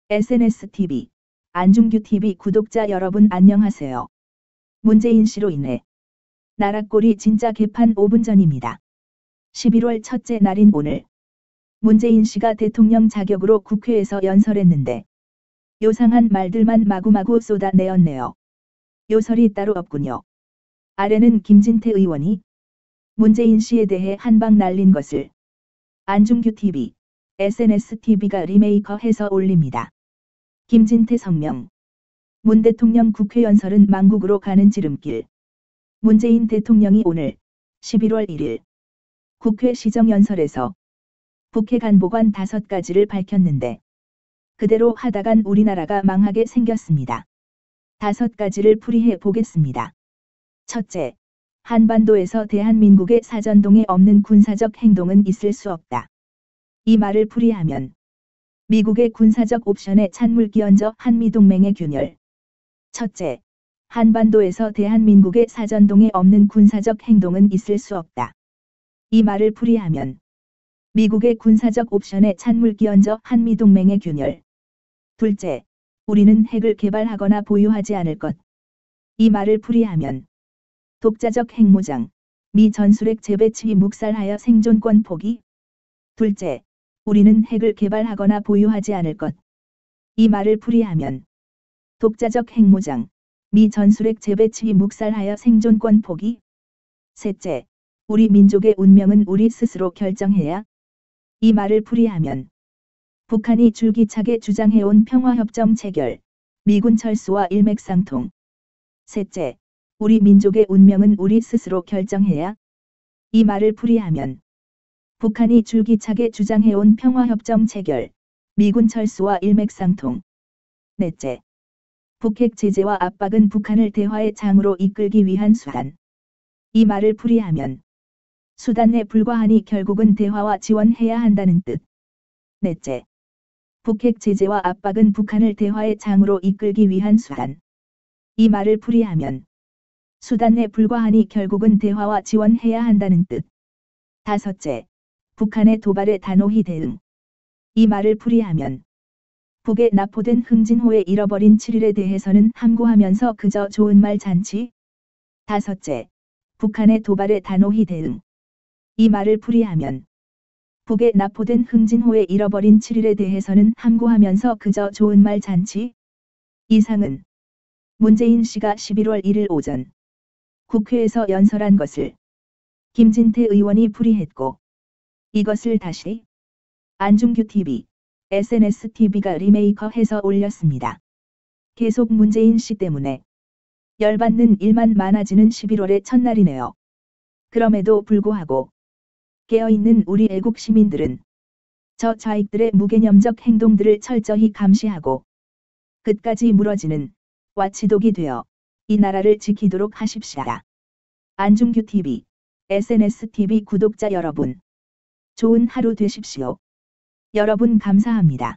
SNSTV, 안중규TV 구독자 여러분 안녕하세요. 문재인 씨로 인해 나라 꼴이 진짜 개판 5분 전입니다. 11월 첫째 날인 오늘 문재인 씨가 대통령 자격으로 국회에서 연설했는데 요상한 말들만 마구마구 쏟아내었네요. 요설이 따로 없군요. 아래는 김진태 의원이 문재인 씨에 대해 한방 날린 것을 안중규TV, SNSTV가 리메이커해서 올립니다. 김진태 성명. 문 대통령 국회 연설은 망국으로 가는 지름길. 문재인 대통령이 오늘 11월 1일 국회 시정연설에서 북해 간보관 5가지를 밝혔는데 그대로 하다간 우리나라가 망하게 생겼습니다. 5가지를 풀이해 보겠습니다. 첫째, 한반도에서 대한민국의 사전동에 없는 군사적 행동은 있을 수 없다. 이 말을 풀이하면 미국의 군사적 옵션에 찬물 끼얹어 한미동맹의 균열. 첫째, 한반도에서 대한민국의 사전동에 없는 군사적 행동은 있을 수 없다. 이 말을 풀이하면 미국의 군사적 옵션에 찬물 끼얹어 한미동맹의 균열. 둘째, 우리는 핵을 개발하거나 보유하지 않을 것. 이 말을 풀이하면 독자적 핵무장, 미 전술핵 재배치 묵살하여 생존권 포기. 둘째, 우리는 핵을 개발하거나 보유하지 않을 것. 이 말을 풀이하면 독자적 핵무장, 미 전술핵 재배치 묵살하여 생존권 포기. 셋째, 우리 민족의 운명은 우리 스스로 결정해야. 이 말을 풀이하면 북한이 줄기차게 주장해온 평화협정 체결, 미군 철수와 일맥상통. 셋째, 우리 민족의 운명은 우리 스스로 결정해야. 이 말을 풀이하면 북한이 줄기차게 주장해온 평화협정 체결, 미군 철수와 일맥상통. 넷째, 북핵 제재와 압박은 북한을 대화의 장으로 이끌기 위한 수단. 이 말을 풀이하면 수단에 불과하니 결국은 대화와 지원해야 한다는 뜻. 넷째, 북핵 제재와 압박은 북한을 대화의 장으로 이끌기 위한 수단. 이 말을 풀이하면 수단에 불과하니 결국은 대화와 지원해야 한다는 뜻. 다섯째, 북한의 도발에 단호히 대응. 이 말을 풀이하면 북에 납포된 흥진호에 잃어버린 7일에 대해서는 함구하면서 그저 좋은 말 잔치. 다섯째, 북한의 도발에 단호히 대응. 이 말을 풀이하면 북에 납포된 흥진호에 잃어버린 7일에 대해서는 함구하면서 그저 좋은 말 잔치. 이상은 문재인 씨가 11월 1일 오전 국회에서 연설한 것을 김진태 의원이 풀이했고 이것을 다시 안중규TV, SNSTV가 리메이커해서 올렸습니다. 계속 문재인 씨 때문에 열받는 일만 많아지는 11월의 첫날이네요. 그럼에도 불구하고 깨어있는 우리 애국 시민들은 저 좌익들의 무개념적 행동들을 철저히 감시하고 끝까지 무너지는 와치독이 되어 이 나라를 지키도록 하십시오. 안중규TV, SNSTV 구독자 여러분, 좋은 하루 되십시오. 여러분 감사합니다.